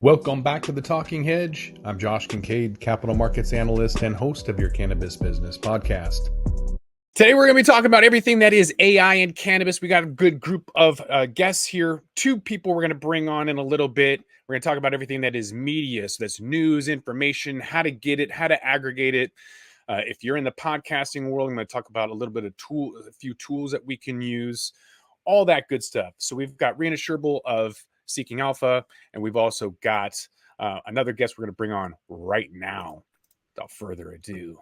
Welcome back to the Talking Hedge. I'm Josh Kincaid, capital markets analyst and host of your Cannabis Business Podcast. Today, we're going to be talking about everything that is AI and cannabis. We got a good group of guests here. Two people we're going to bring on in a little bit. We're going to talk about everything that is media. So that's news, information, how to get it, how to aggregate it. If you're in the podcasting world, I'm going to talk about a little bit of a few tools that we can use, all that good stuff. So we've got Rena Sherbill of Seeking Alpha, and we've also got another guest we're going to bring on right now. Without further ado,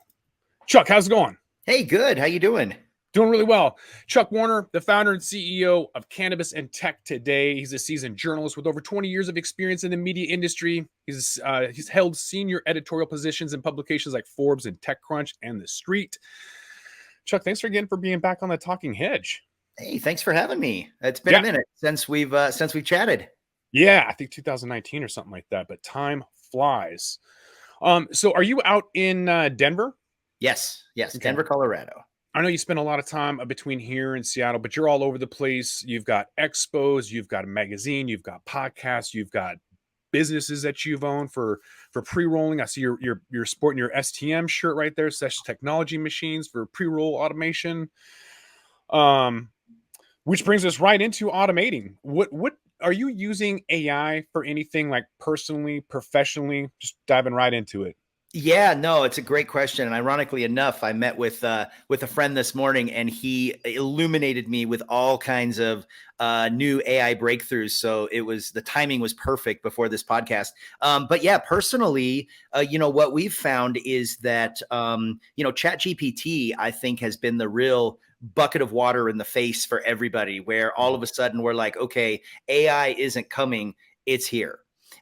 Chuck, how's it going? Hey, good. How you doing? Doing really well. Chuck Warner, the founder and CEO of Cannabis and Tech Today. He's a seasoned journalist with over 20 years of experience in the media industry. He's held senior editorial positions in publications like Forbes and TechCrunch and The Street. Chuck, thanks again for being back on the Talking Hedge. Hey, thanks for having me. It's been a minute since we've chatted. Yeah, I think 2019 or something like that, but time flies. So are you out in Denver? Yes, Okay. Denver, Colorado. I know you spend a lot of time between here and Seattle, but you're all over the place. You've got expos, you've got a magazine, you've got podcasts, you've got businesses that you've owned for pre-rolling. I see you're sporting your STM shirt right there, Sesh Technology Machines for pre-roll automation. Which brings us right into automating. What are you using AI for anything like personally, professionally? Just diving right into it. Yeah, no, it's a great question. And ironically enough, I met with a friend this morning, and he illuminated me with all kinds of new AI breakthroughs. So the timing was perfect before this podcast. But yeah, personally, what we've found is that ChatGPT, I think, has been the real bucket of water in the face for everybody, where all of a sudden we're like, okay, AI isn't coming, it's here.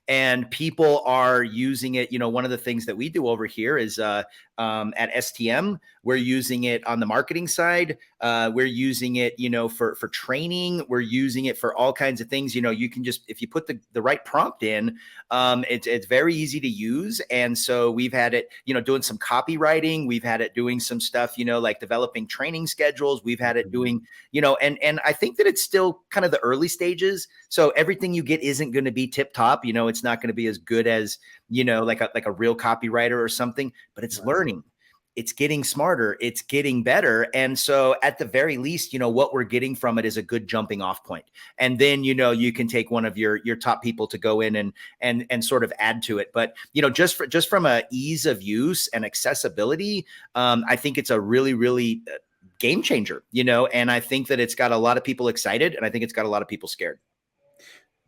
And people are using it. One of the things that we do over here is at STM, we're using it on the marketing side. We're using it, for training. We're using it for all kinds of things. You can just, if you put the right prompt in, it's very easy to use. And so we've had it, doing some copywriting. We've had it doing some stuff, like developing training schedules. We've had it doing, and I think that it's still kind of the early stages. So everything you get isn't going to be tip top. It's not going to be as good as, like a real copywriter or something, but it's learning. It's getting smarter. It's getting better. And so at the very least, what we're getting from it is a good jumping off point. And then, you can take one of your top people to go in and sort of add to it. But, just from a ease of use and accessibility, I think it's a really, really game changer, and I think that it's got a lot of people excited, and I think it's got a lot of people scared.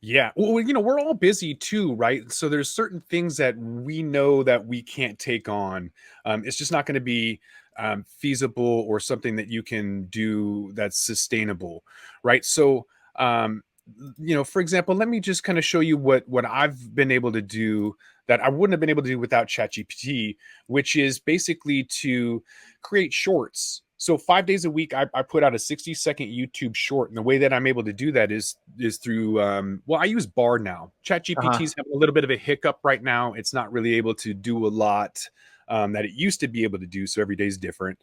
Yeah. Well, we're all busy too, right? So there's certain things that we know that we can't take on. It's just not going to be feasible or something that you can do that's sustainable, right? So, for example, let me just kind of show you what I've been able to do that I wouldn't have been able to do without ChatGPT, which is basically to create shorts. So 5 days a week, I put out a 60-second YouTube short. And the way that I'm able to do that is through, I use Bard now. ChatGPT is having a little bit of a hiccup right now. It's not really able to do a lot that it used to be able to do. So every day is different.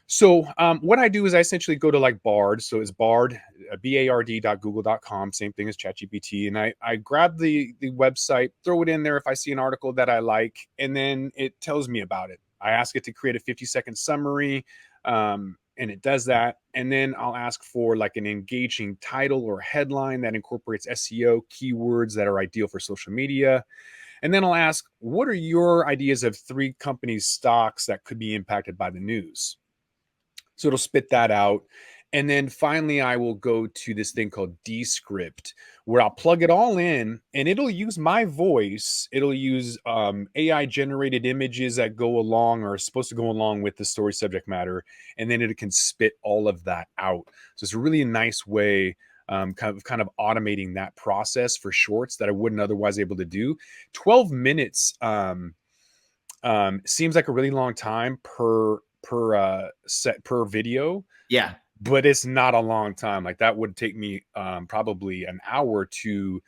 So what I do is I essentially go to like Bard. So it's Bard, bard.google.com, same thing as ChatGPT. And I grab the website, throw it in there if I see an article that I like, and then it tells me about it. I ask it to create a 50-second summary. And it does that. And then I'll ask for like an engaging title or headline that incorporates SEO keywords that are ideal for social media. And then I'll ask, what are your ideas of 3 companies' stocks that could be impacted by the news? So it'll spit that out. And then finally, I will go to this thing called Descript, where I'll plug it all in and it'll use my voice. It'll use AI generated images that go along or are supposed to go along with the story subject matter. And then it can spit all of that out. So it's a really nice way kind of automating that process for shorts that I wouldn't otherwise able to do. 12 minutes seems like a really long time per video. Yeah. But it's not a long time. Like that would take me probably an hour to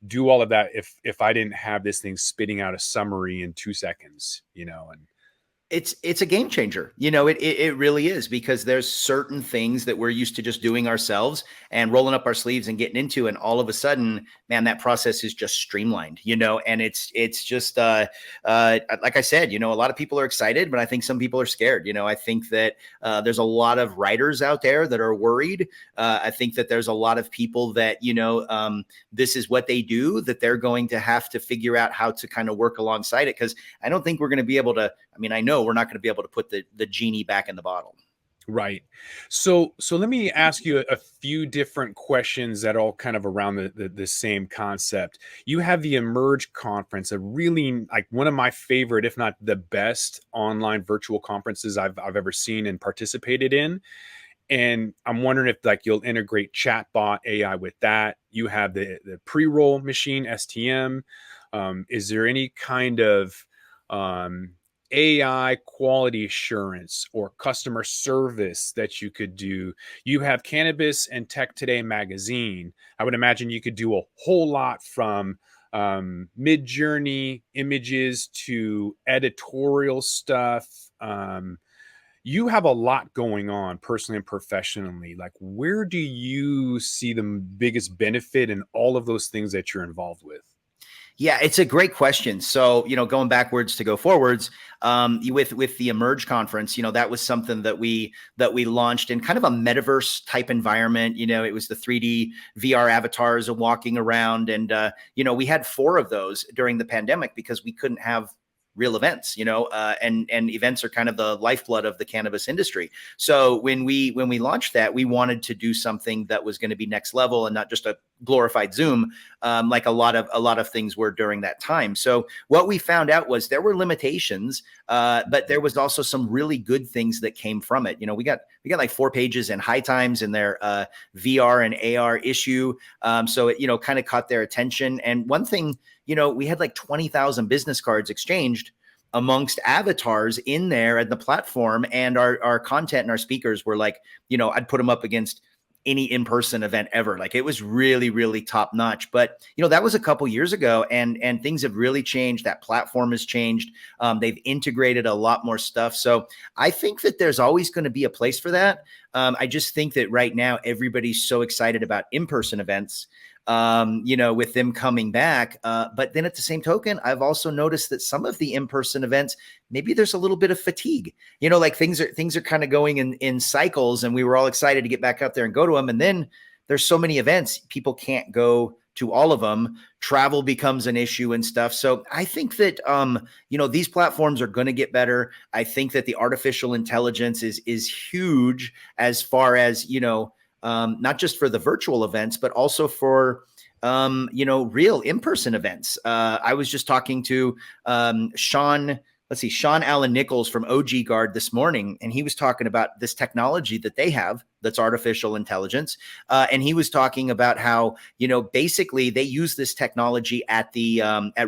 do all of that if I didn't have this thing spitting out a summary in 2 seconds, and It's a game changer. It really is, because there's certain things that we're used to just doing ourselves and rolling up our sleeves and getting into, and all of a sudden, man, that process is just streamlined. And it's just like I said, a lot of people are excited, but I think some people are scared. I think that there's a lot of writers out there that are worried. I think that there's a lot of people that this is what they do, that they're going to have to figure out how to kind of work alongside it, because I don't think we're going to be able to. I mean, I know we're not going to be able to put the genie back in the bottle. Right. So let me ask you a few different questions that are all kind of around the same concept. You have the Emerge conference, a really like one of my favorite, if not the best, online virtual conferences I've ever seen and participated in. And I'm wondering if like you'll integrate chatbot AI with that. You have the pre-roll machine STM. Is there any kind of um, AI quality assurance or customer service that you could do? You have Cannabis and Tech Today magazine. I would imagine you could do a whole lot from mid-journey images to editorial stuff. You have a lot going on personally and professionally. Like, where do you see the biggest benefit in all of those things that you're involved with? Yeah, it's a great question. So, going backwards to go forwards, with the Emerge conference, that was something that we launched in kind of a metaverse type environment. It was the 3D VR avatars of walking around, and we had 4 of those during the pandemic because we couldn't have real events, and events are kind of the lifeblood of the cannabis industry. So when we launched that, we wanted to do something that was going to be next level and not just a glorified Zoom, like a lot of things were during that time. So what we found out was there were limitations, but there was also some really good things that came from it. We got like 4 pages in High Times in their VR and AR issue, so it kind of caught their attention. And one thing, we had like 20,000 business cards exchanged amongst avatars in there at the platform, and our content and our speakers were like, I'd put them up against any in-person event ever. Like, it was really, really top notch. But that was a couple years ago, and things have really changed. That platform has changed. They've integrated a lot more stuff. So I think that there's always going to be a place for that. I just think that right now everybody's so excited about in-person events, with them coming back. But then at the same token, I've also noticed that some of the in-person events, maybe there's a little bit of fatigue, like things are kind of going in cycles, and we were all excited to get back out there and go to them. And then there's so many events, people can't go to all of them. Travel becomes an issue and stuff. So I think that, these platforms are going to get better. I think that the artificial intelligence is huge as far as, not just for the virtual events, but also for, real in-person events. I was just talking to Sean Allen Nichols from OG Guard this morning, and he was talking about this technology that they have that's artificial intelligence. And he was talking about how, basically they use this technology at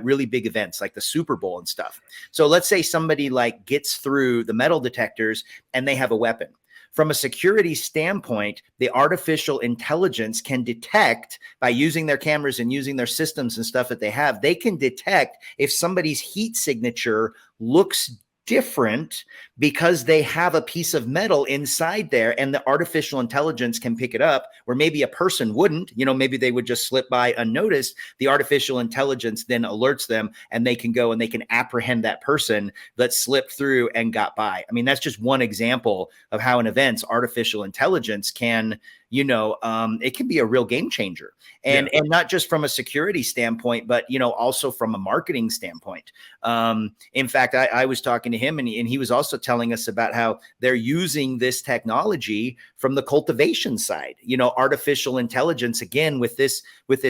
really big events like the Super Bowl and stuff. So let's say somebody like gets through the metal detectors and they have a weapon. From a security standpoint, the artificial intelligence can detect, by using their cameras and using their systems and stuff that they have, they can detect if somebody's heat signature looks different because they have a piece of metal inside there, and the artificial intelligence can pick it up where maybe a person wouldn't. Maybe they would just slip by unnoticed. The artificial intelligence then alerts them, and they can go and they can apprehend that person that slipped through and got by. I mean, that's just one example of how an event's artificial intelligence can, it can be a real game changer. And not just from a security standpoint, but, also from a marketing standpoint. In fact, I was talking to him, and he was also telling us about how they're using this technology from the cultivation side, artificial intelligence, again, with this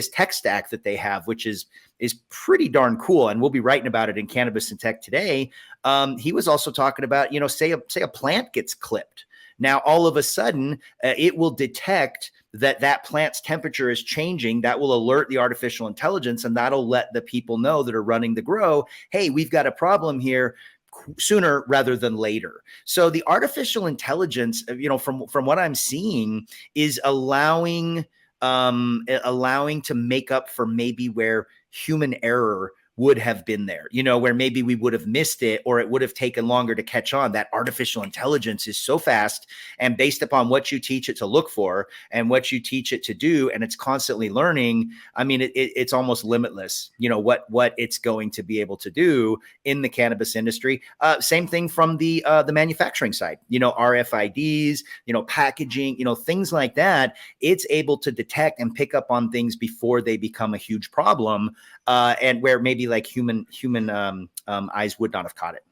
tech stack that they have, which is pretty darn cool. And we'll be writing about it in Cannabis and Tech Today. He was also talking about, say a plant gets clipped. Now, all of a sudden, it will detect that plant's temperature is changing. That will alert the artificial intelligence, and that'll let the people know that are running the grow, hey, we've got a problem here, sooner rather than later. So the artificial intelligence, from what I'm seeing, is allowing to make up for maybe where human error would have been there, where maybe we would have missed it, or it would have taken longer to catch on. That artificial intelligence is so fast, and based upon what you teach it to look for and what you teach it to do, and it's constantly learning. I mean, it's almost limitless, what it's going to be able to do in the cannabis industry. Same thing from the manufacturing side, RFIDs, packaging, things like that. It's able to detect and pick up on things before they become a huge problem, and where maybe like human eyes would not have caught it.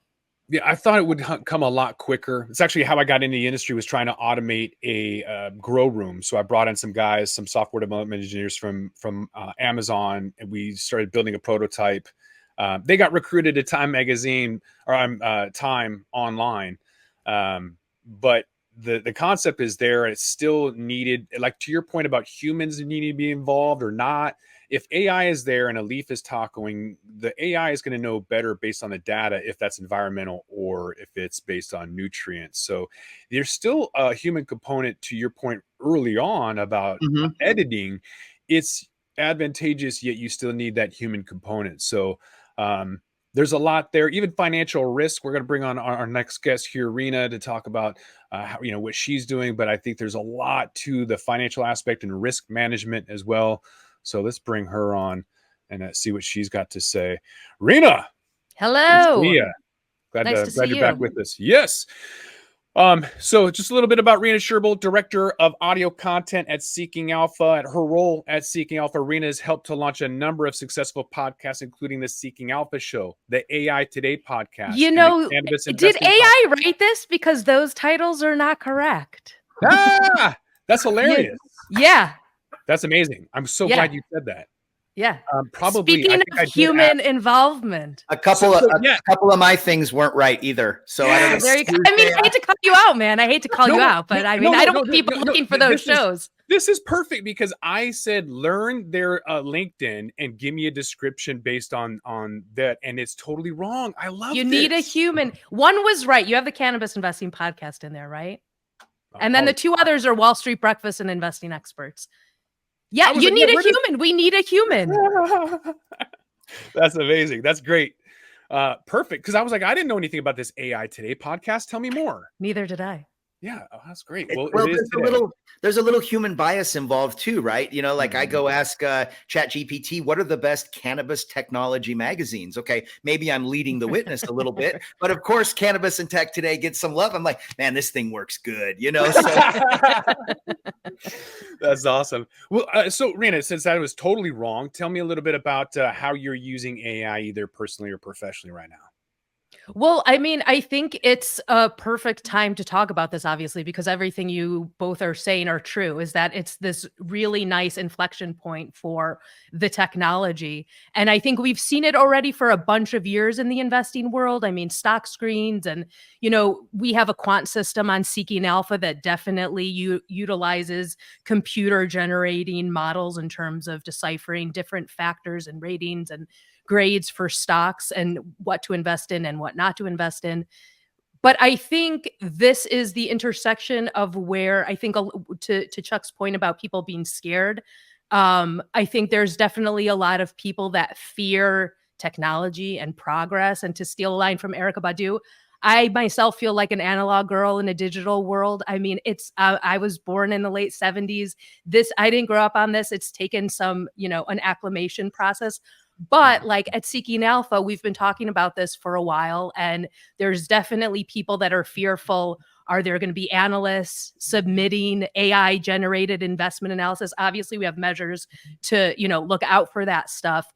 Yeah, I thought it would come a lot quicker. It's actually how I got into the industry, was trying to automate a grow room. So I brought in some guys, some software development engineers from Amazon, and we started building a prototype. They got recruited to Time Magazine, or Time Online, but the concept is there. It's still needed. Like, to your point about humans needing to be involved or not, if AI is there and a leaf is tacoing, the AI is going to know better based on the data if that's environmental or if it's based on nutrients. So there's still a human component, to your point early on about editing. It's advantageous, yet you still need that human component. So there's a lot there, even financial risk. We're going to bring on our next guest here, Rena, to talk about how, what she's doing. But I think there's a lot to the financial aspect and risk management as well. So let's bring her on and see what she's got to say. Rena. Hello. Glad nice to see you're you. back with us. Yes. So just a little bit about Rena Sherbill, Director of Audio Content at Seeking Alpha. At her role at Seeking Alpha, Rena has helped to launch a number of successful podcasts, including the Seeking Alpha Show, the AI Today podcast, and the Cannabis did Investing AI podcast. write this? Because those titles are not correct. That's hilarious. Yeah. That's amazing. I'm so glad you said that. Yeah. Probably. Speaking of human involvement, a couple of my things weren't right either. So I don't know. There you go. I mean, I hate to call you out, man. I hate to call you out, but I mean, I don't want people looking for those shows. This is perfect, because I said learn their LinkedIn and give me a description based on that, and it's totally wrong. I love. You need a human. One was right. You have the Cannabis Investing podcast in there, right? And then the two others are Wall Street Breakfast and Investing Experts. Yeah, you need a human. We need a human. That's amazing. That's great. Perfect. Because I was like, I didn't know anything about this AI Today podcast. Tell me more. Neither did I. Yeah, that's great. Well, there's a little human bias involved too, right? Like I go ask ChatGPT, what are the best cannabis technology magazines? Okay, maybe I'm leading the witness a little bit, but of course, Cannabis and Tech Today gets some love. I'm like, man, this thing works good, So. That's awesome. Well, so Rena, since that was totally wrong, tell me a little bit about how you're using AI, either personally or professionally, right now. Well, I mean, I think it's a perfect time to talk about this, obviously, because everything you both are saying are true, is that it's this really nice inflection point for the technology. And I think we've seen it already for a bunch of years in the investing world. I mean, stock screens, and, we have a quant system on Seeking Alpha that definitely utilizes computer generating models in terms of deciphering different factors and ratings and grades for stocks and what to invest in and what not to invest in. But I think this is the intersection of where, I think, to Chuck's point about people being scared, I think there's definitely a lot of people that fear technology and progress. And to steal a line from Erykah Badu, I myself feel like an analog girl in a digital world. I mean, I was born in the late 70s. I didn't grow up on this. It's taken some, an acclimation process. But like at Seeking Alpha, we've been talking about this for a while, and there's definitely people that are fearful. Are there going to be analysts submitting AI generated investment analysis? Obviously, we have measures to, look out for that stuff.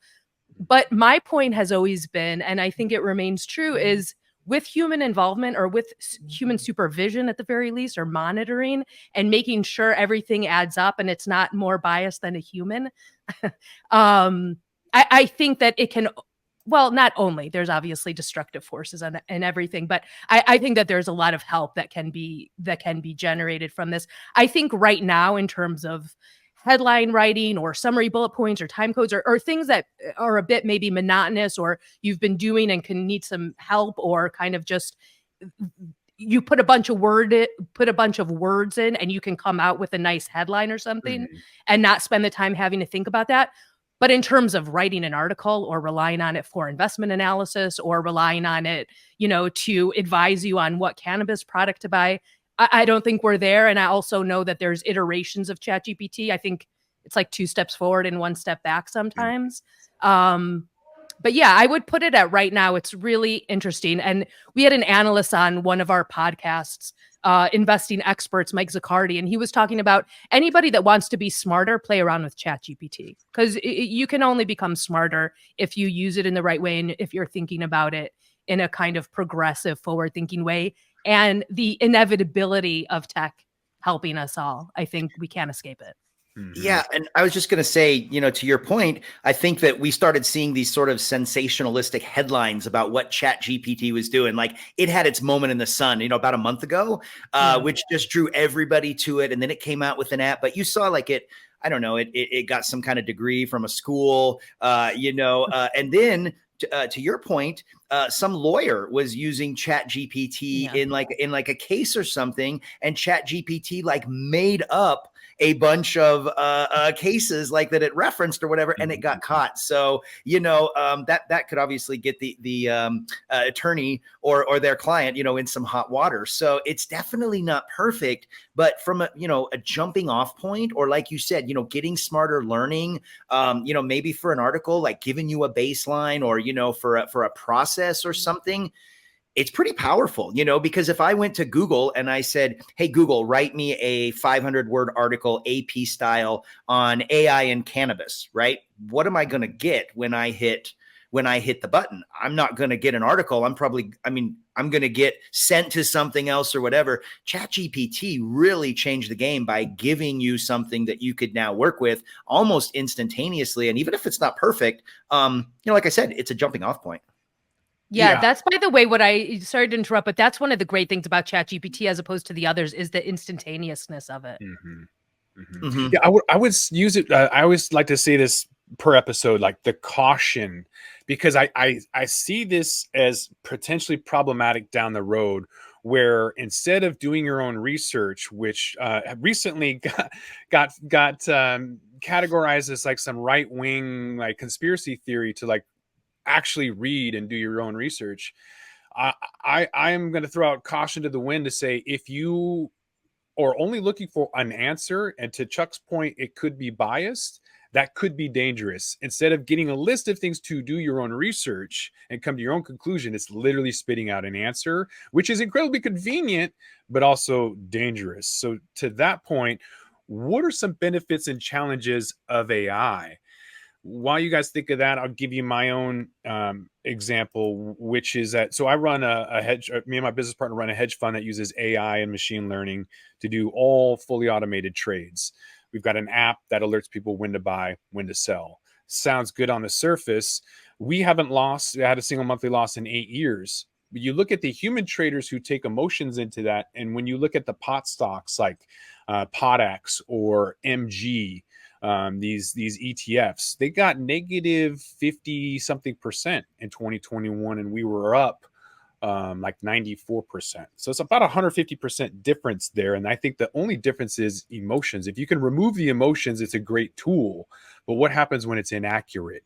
But my point has always been, and I think it remains true, is with human involvement, or with human supervision at the very least, or monitoring and making sure everything adds up and it's not more biased than a human. I think that it can, well, not only, there's obviously destructive forces and everything, but I think that there's a lot of help that can be generated from this. I think right now, in terms of headline writing or summary bullet points or time codes, or things that are a bit maybe monotonous, or you've been doing and can need some help, or kind of just you put a bunch of words in and you can come out with a nice headline or something, and not spend the time having to think about that. But in terms of writing an article or relying on it for investment analysis or relying on it, to advise you on what cannabis product to buy, I don't think we're there. And I also know that there's iterations of ChatGPT. I think it's like 2 steps forward and 1 step back sometimes. But yeah, I would put it at right now. It's really interesting. And we had an analyst on one of our podcasts, investing experts, Mike Zaccardi, and he was talking about anybody that wants to be smarter, play around with ChatGPT, because you can only become smarter if you use it in the right way and if you're thinking about it in a kind of progressive, forward-thinking way. And the inevitability of tech helping us all, I think we can't escape it. Yeah. And I was just going to say, to your point, I think that we started seeing these sort of sensationalistic headlines about what Chat GPT was doing. Like it had its moment in the sun, about a month ago, which just drew everybody to it. And then it came out with an app, but you saw like I don't know, it got some kind of degree from a school, and then to your point, some lawyer was using Chat GPT in like a case or something, and Chat GPT like made up a bunch of cases like that it referenced or whatever, and it got caught. So that could obviously get the attorney or their client in some hot water. So it's definitely not perfect, but from a jumping off point, or like you said, getting smarter, learning, maybe for an article, like giving you a baseline, or for a process or something. It's pretty powerful, because if I went to Google and I said, hey, Google, write me a 500-word article, AP style, on AI and cannabis, right? What am I going to get when I hit the button? I'm not going to get an article. I'm going to get sent to something else or whatever. ChatGPT really changed the game by giving you something that you could now work with almost instantaneously. And even if it's not perfect, like I said, it's a jumping off point. Yeah, that's, by the way, sorry to interrupt, but that's one of the great things about ChatGPT as opposed to the others is the instantaneousness of it. Yeah, I would use it. I always like to say this per episode, like the caution, because I see this as potentially problematic down the road, where instead of doing your own research, which recently got categorized as like some right wing like conspiracy theory to like actually read and do your own research. I am going to throw out caution to the wind to say, if you are only looking for an answer, and to Chuck's point, it could be biased, that could be dangerous. Instead of getting a list of things to do your own research and come to your own conclusion, it's literally spitting out an answer, which is incredibly convenient, but also dangerous. So to that point, what are some benefits and challenges of AI? While you guys think of that, I'll give you my own example, which is that, so I run a hedge, me and my business partner run a hedge fund that uses AI and machine learning to do all fully automated trades. We've got an app that alerts people when to buy, when to sell. Sounds good on the surface. We haven't had a single monthly loss in 8 years. But you look at the human traders who take emotions into that, and when you look at the pot stocks like PotX or MG, these ETFs, they got negative 50 something percent in 2021, and we were up like 94%. So it's about 150% difference there. And I think the only difference is emotions. If you can remove the emotions, it's a great tool. But what happens when it's inaccurate?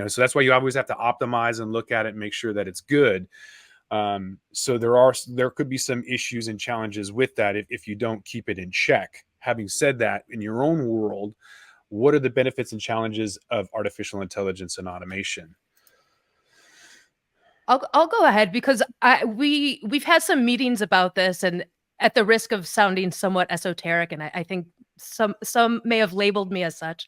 So that's why you always have to optimize and look at it and make sure that it's good. So there could be some issues and challenges with that if you don't keep it in check. Having said that, in your own world, what are the benefits and challenges of artificial intelligence and automation? I'll go ahead, because we've had some meetings about this, and at the risk of sounding somewhat esoteric, and I think some may have labeled me as such,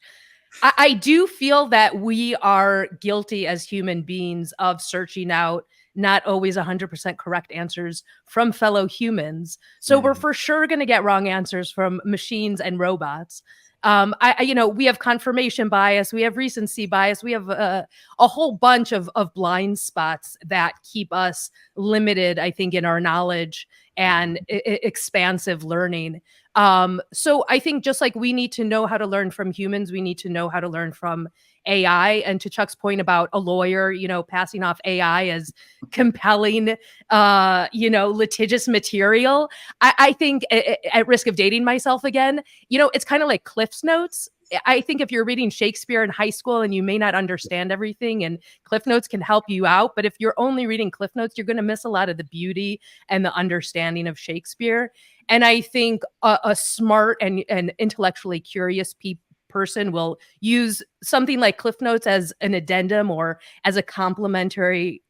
I do feel that we are guilty as human beings of searching out not always 100% correct answers from fellow humans. So we're for sure going to get wrong answers from machines and robots. We have confirmation bias, we have recency bias, we have a whole bunch of blind spots that keep us limited, I think, in our knowledge and expansive learning. So I think just like we need to know how to learn from humans, we need to know how to learn from AI. And to Chuck's point about a lawyer, passing off AI as compelling, litigious material, I think, at risk of dating myself again, it's kind of like Cliff's Notes. I think if you're reading Shakespeare in high school and you may not understand everything, and Cliff Notes can help you out, but if you're only reading Cliff Notes, you're going to miss a lot of the beauty and the understanding of Shakespeare. And I think a smart and intellectually curious person will use something like Cliff Notes as an addendum or as a complementary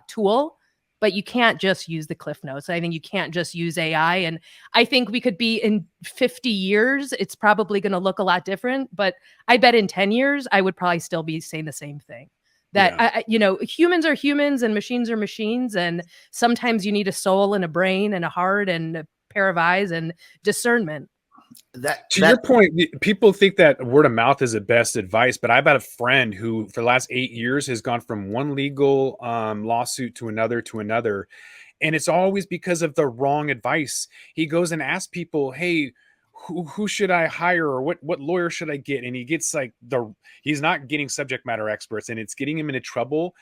tool, but you can't just use the Cliff Notes. I think you can't just use AI. And I think we could be in 50 years, it's probably going to look a lot different, but I bet in 10 years, I would probably still be saying the same thing. That, humans are humans and machines are machines. And sometimes you need a soul and a brain and a heart and a pair of eyes and discernment. To your point, people think that word of mouth is the best advice, but I've had a friend who for the last 8 years has gone from one legal lawsuit to another. And it's always because of the wrong advice. He goes and asks people, hey, who should I hire, or what lawyer should I get? And he gets like he's not getting subject matter experts, and it's getting him into trouble.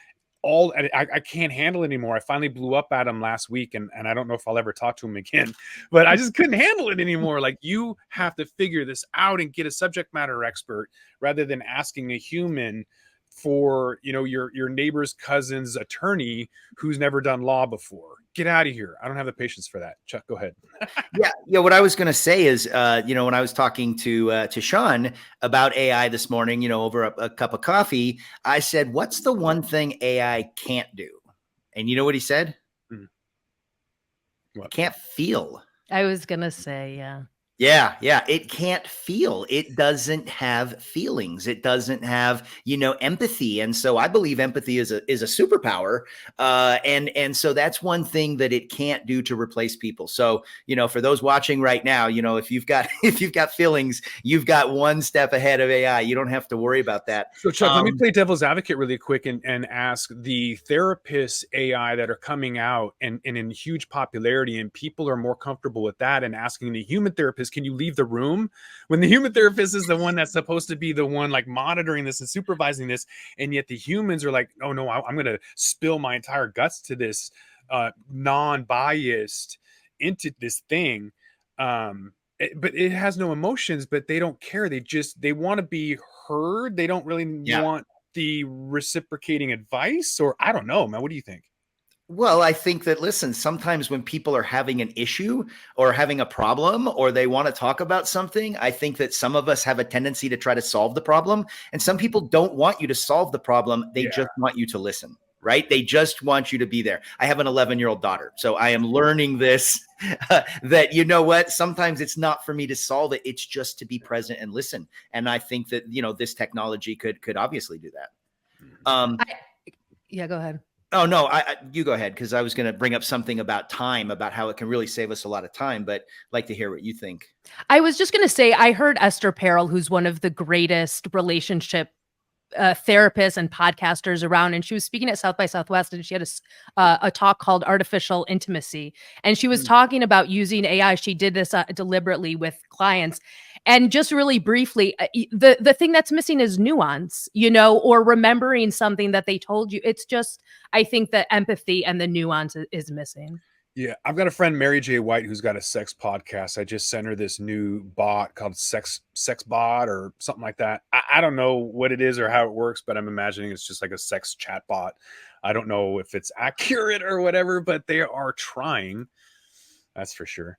I can't handle it anymore. I finally blew up at him last week, and I don't know if I'll ever talk to him again, but I just couldn't handle it anymore. Like, you have to figure this out and get a subject matter expert rather than asking a human for, your neighbor's cousin's attorney who's never done law before. Get out of here. I don't have the patience for that. Chuck, go ahead. Yeah. What I was going to say is, when I was talking to Sean about AI this morning, over a cup of coffee, I said, what's the one thing AI can't do? And you know what he said? What? Can't feel. I was going to say, yeah. Yeah. It can't feel. It doesn't have feelings. It doesn't have, empathy. And so I believe empathy is a superpower. And so that's one thing that it can't do to replace people. So, for those watching right now, if you've got feelings, you've got one step ahead of AI. You don't have to worry about that. So Chuck, let me play devil's advocate really quick and ask the therapists AI that are coming out and in huge popularity, and people are more comfortable with that, and asking the human therapist, can you leave the room, when the human therapist is the one that's supposed to be the one like monitoring this and supervising this, and yet the humans are like, oh no, I'm going to spill my entire guts to this non-biased into this thing. But it has no emotions, but they don't care. They want to be heard. They don't really want the reciprocating advice, or I don't know, man. What do you think? Well, I think that, listen, sometimes when people are having an issue or having a problem, or they want to talk about something, I think that some of us have a tendency to try to solve the problem. And some people don't want you to solve the problem. They just want you to listen, right? They just want you to be there. I have an 11-year-old daughter, so I am learning this, that, what, sometimes it's not for me to solve it. It's just to be present and listen. And I think that, this technology could obviously do that. Yeah, go ahead. Oh, no, you go ahead, because I was going to bring up something about time, about how it can really save us a lot of time, but I'd like to hear what you think. I was just going to say, I heard Esther Perel, who's one of the greatest relationship therapists and podcasters around, and she was speaking at South by Southwest, and she had a talk called Artificial Intimacy, and she was talking about using AI. She did this deliberately with clients. And just really briefly, the thing that's missing is nuance, or remembering something that they told you. It's just, I think the empathy and the nuance is missing. Yeah, I've got a friend, Mary J. White, who's got a sex podcast. I just sent her this new bot called Sex Bot or something like that. I don't know what it is or how it works, but I'm imagining it's just like a sex chat bot. I don't know if it's accurate or whatever, but they are trying. That's for sure.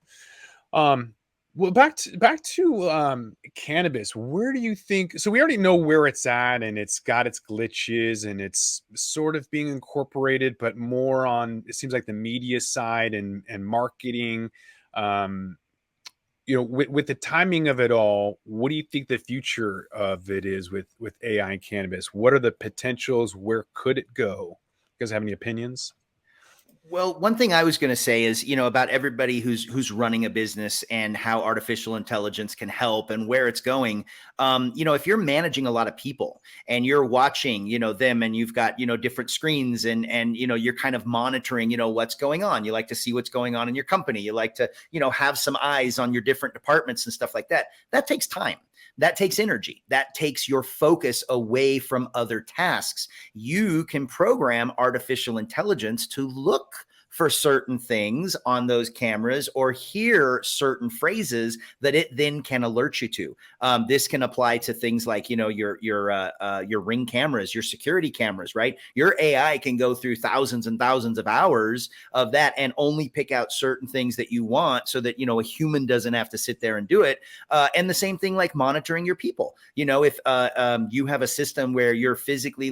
Well, back to cannabis. Where do you think? So we already know where it's at, and it's got its glitches, and it's sort of being incorporated, but more on, it seems like, the media side and marketing. With the timing of it all, what do you think the future of it is with AI and cannabis? What are the potentials? Where could it go? You guys have any opinions? Well, one thing I was going to say is, about everybody who's running a business and how artificial intelligence can help and where it's going. If you're managing a lot of people and you're watching, them, and you've got, different screens and you're kind of monitoring, what's going on. You like to see what's going on in your company. You like to, have some eyes on your different departments and stuff like that. That takes time. That takes energy. That takes your focus away from other tasks. You can program artificial intelligence to look for certain things on those cameras or hear certain phrases that it then can alert you to. This can apply to things like, your Ring cameras, your security cameras, right? Your AI can go through thousands and thousands of hours of that and only pick out certain things that you want so that, a human doesn't have to sit there and do it. And the same thing like monitoring your people. If you have a system where you're physically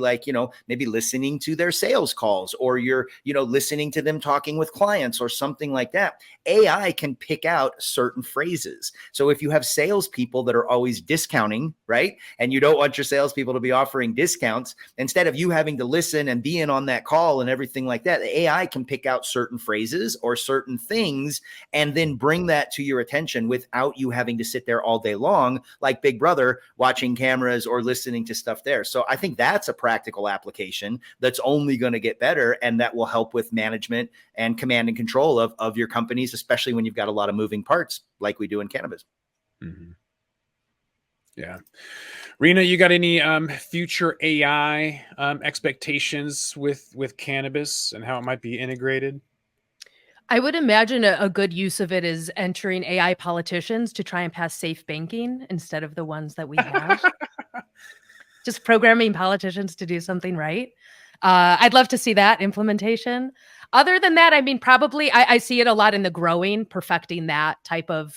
maybe listening to their sales calls or you're, listening to them talking with clients or something like that, AI can pick out certain phrases. So if you have salespeople that are always discounting, right? And you don't want your salespeople to be offering discounts, instead of you having to listen and be in on that call and everything like that, the AI can pick out certain phrases or certain things and then bring that to your attention without you having to sit there all day long, like Big Brother, watching cameras or listening to stuff there. So I think that's a practical application that's only going to get better, and that will help with management and command and control of your companies, especially when you've got a lot of moving parts like we do in cannabis. Mm-hmm. Yeah. Rena, you got any future AI expectations with cannabis and how it might be integrated? I would imagine a good use of it is entering AI politicians to try and pass safe banking instead of the ones that we have. Just programming politicians to do something right. I'd love to see that implementation. Other than that, I mean, probably I see it a lot in the growing, perfecting that type of,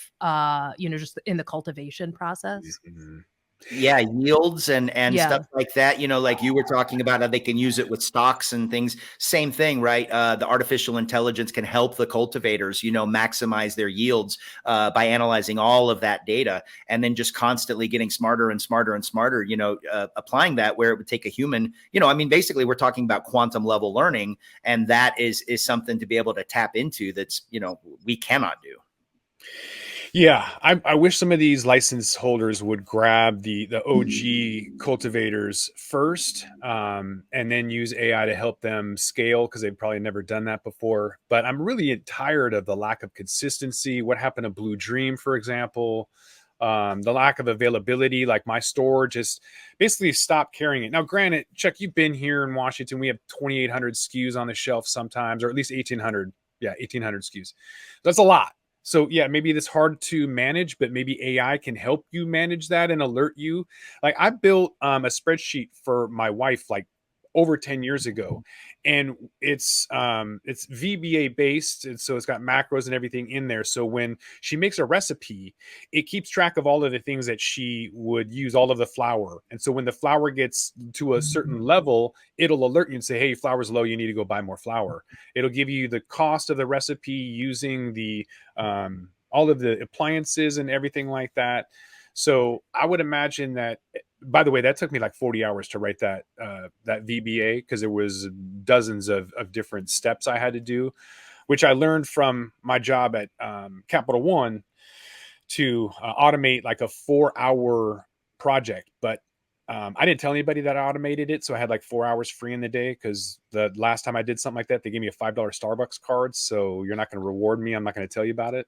just in the cultivation process. Mhm. Yeah, yields and Yeah. stuff like that. Like you were talking about how they can use it with stocks and things. Same thing, right? The artificial intelligence can help the cultivators, maximize their yields by analyzing all of that data and then just constantly getting smarter and smarter and smarter. Applying that where it would take a human. Basically, we're talking about quantum level learning, and that is something to be able to tap into. That's we cannot do. Yeah, I wish some of these license holders would grab the OG cultivators first, and then use AI to help them scale because they've probably never done that before. But I'm really tired of the lack of consistency. What happened to Blue Dream, for example? The lack of availability, like my store just basically stopped carrying it. Now, granted, Chuck, you've been here in Washington. We have 2,800 SKUs on the shelf sometimes, or at least 1,800. Yeah, 1,800 SKUs. That's a lot. So yeah, maybe it's hard to manage, but maybe AI can help you manage that and alert you. Like I built a spreadsheet for my wife like over 10 years ago, and it's VBA based, and so it's got macros and everything in there. So when she makes a recipe, it keeps track of all of the things that she would use, all of the flour. And so when the flour gets to a certain level, it'll alert you and say, hey, flour's low, you need to go buy more flour. It'll give you the cost of the recipe using the all of the appliances and everything like that. So I would imagine that. By the way, that took me like 40 hours to write that VBA because there was dozens of different steps I had to do, which I learned from my job at Capital One to automate like a 4-hour project. But I didn't tell anybody that I automated it, so I had like 4 hours free in the day because the last time I did something like that, they gave me a $5 Starbucks card. So you're not going to reward me. I'm not going to tell you about it.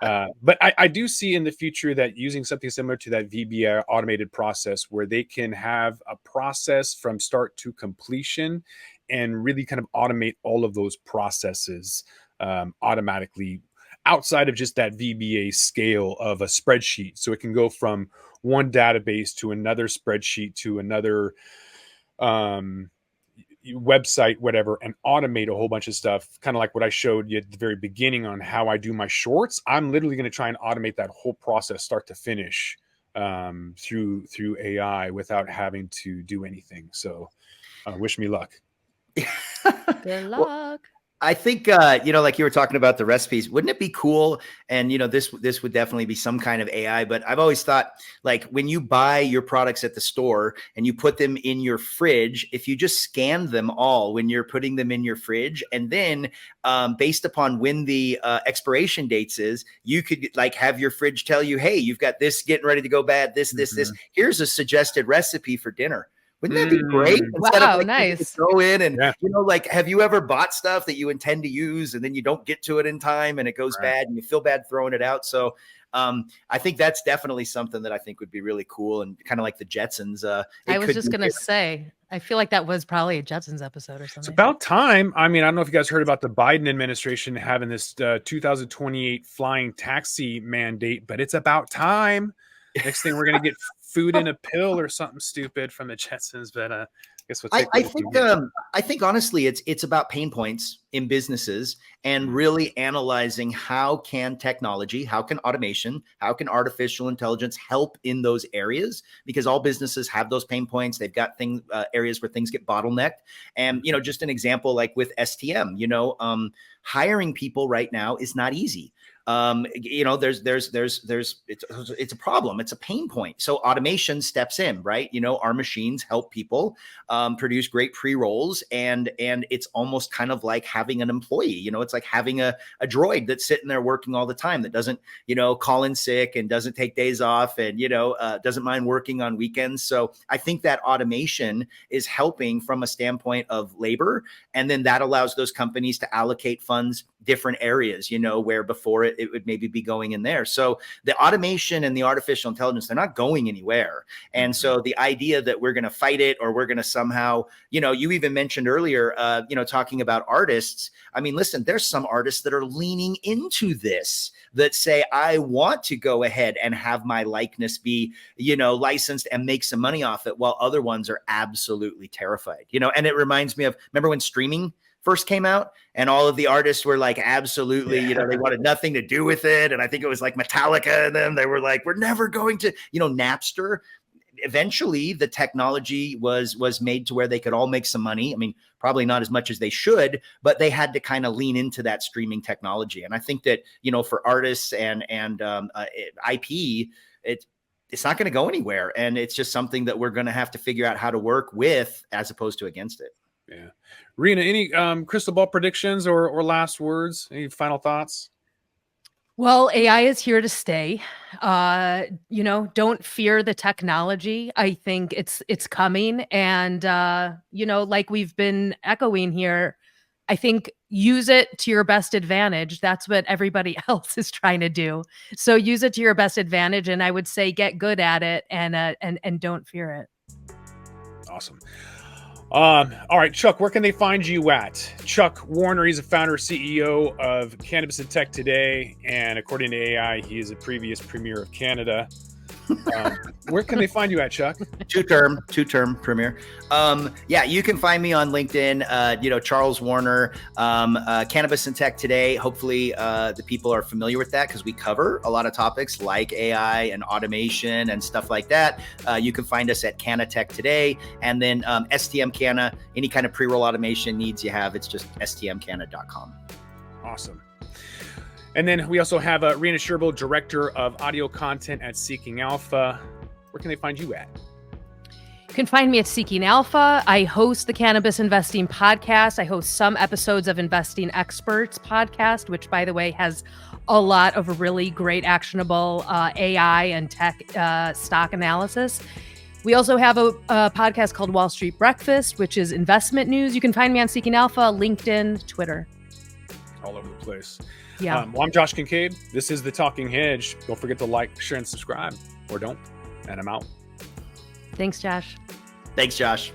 But I do see in the future that using something similar to that VBA automated process where they can have a process from start to completion and really kind of automate all of those processes automatically outside of just that VBA scale of a spreadsheet. So it can go from one database to another spreadsheet to another um, website, whatever, and automate a whole bunch of stuff, kind of like what I showed you at the very beginning on how I do my shorts. I'm literally going to try and automate that whole process start to finish through AI without having to do anything. So wish me luck. Good Well, luck. I think like you were talking about the recipes, wouldn't it be cool? And this would definitely be some kind of AI, but I've always thought like when you buy your products at the store and you put them in your fridge, if you just scan them all when you're putting them in your fridge, and then based upon when the expiration dates is, you could like have your fridge tell you, hey, you've got this getting ready to go bad, this. Here's a suggested recipe for dinner. Wouldn't that be great? Instead of Wow, like you nice. just go in and, Yeah. you know, like, have you ever bought stuff that you intend to use and then you don't get to it in time and it goes Right. bad and you feel bad throwing it out? So I think that's definitely something that I think would be really cool and kind of like the Jetsons. I It was could just be gonna say, I feel like that was probably a Jetsons episode or It's something. about time. I mean, I don't know if you guys heard about the Biden administration having this 2028 flying taxi mandate, but it's about time. Next thing we're going to get food in a pill or something stupid from the Jetsons, but I guess we'll take I what we can get. I think honestly it's about pain points in businesses and Mm. really analyzing how can technology, how can automation, how can artificial intelligence help in those areas, because all businesses have those pain points. They've got things areas where things get bottlenecked. And you know, just an example like with STM, you know, hiring people right now is not easy. You know, there's it's a problem, it's a pain point. So automation steps in, right? You know, our machines help people produce great pre-rolls, and it's almost kind of like having an employee. You know, it's like having a droid that's sitting there working all the time, that doesn't, you know, call in sick and doesn't take days off, and you know, doesn't mind working on weekends. So I think that automation is helping from a standpoint of labor, and then that allows those companies to allocate funds different areas, you know, where before it would maybe be going in there. So the automation and the artificial intelligence, they're not going anywhere. And so the idea that we're going to fight it, or we're going to somehow, you know, you even mentioned earlier, you know, talking about artists. I mean, listen, there's some artists that are leaning into this, that say, I want to go ahead and have my likeness be, you know, licensed and make some money off it, while other ones are absolutely terrified, you know. And it reminds me of, remember when streaming first came out and all of the artists were like, absolutely, you know, they wanted nothing to do with it. And I think it was like Metallica and them, they were like, we're never going to, you know, Napster. Eventually the technology was made to where they could all make some money. I mean, probably not as much as they should, but they had to kind of lean into that streaming technology. And I think that, you know, for artists and IP, it's not going to go anywhere. And it's just something that we're going to have to figure out how to work with as opposed to against it. Yeah. Rena, any crystal ball predictions or last words? Any final thoughts? Well, AI is here to stay. You know, don't fear the technology. I think it's coming, and you know, like we've been echoing here, I think use it to your best advantage. That's what everybody else is trying to do. So use it to your best advantage, and I would say get good at it, and don't fear it. Awesome. All right, Chuck, where can they find you at? Chuck Warner, he's a founder, CEO of Cannabis and Tech Today, and according to AI, he is a previous premier of Canada. Where can they find you at, Chuck? Two-term premier. Yeah, you can find me on LinkedIn, you know, Charles Warner, Cannabis and Tech Today. Hopefully the people are familiar with that, because we cover a lot of topics like AI and automation and stuff like that. You can find us at Canna Tech Today, and then STM Canna, any kind of pre-roll automation needs you have, it's just stmcanna.com. Awesome. And then we also have Rena Sherbill, Director of Audio Content at Seeking Alpha. Where can they find you at? You can find me at Seeking Alpha. I host the Cannabis Investing Podcast. I host some episodes of Investing Experts Podcast, which, by the way, has a lot of really great actionable AI and tech stock analysis. We also have a podcast called Wall Street Breakfast, which is investment news. You can find me on Seeking Alpha, LinkedIn, Twitter. All over the place. Yeah. Well, I'm Josh Kincaid. This is The Talking Hedge. Don't forget to like, share, and subscribe. Or don't. And I'm out. Thanks, Josh. Thanks, Josh.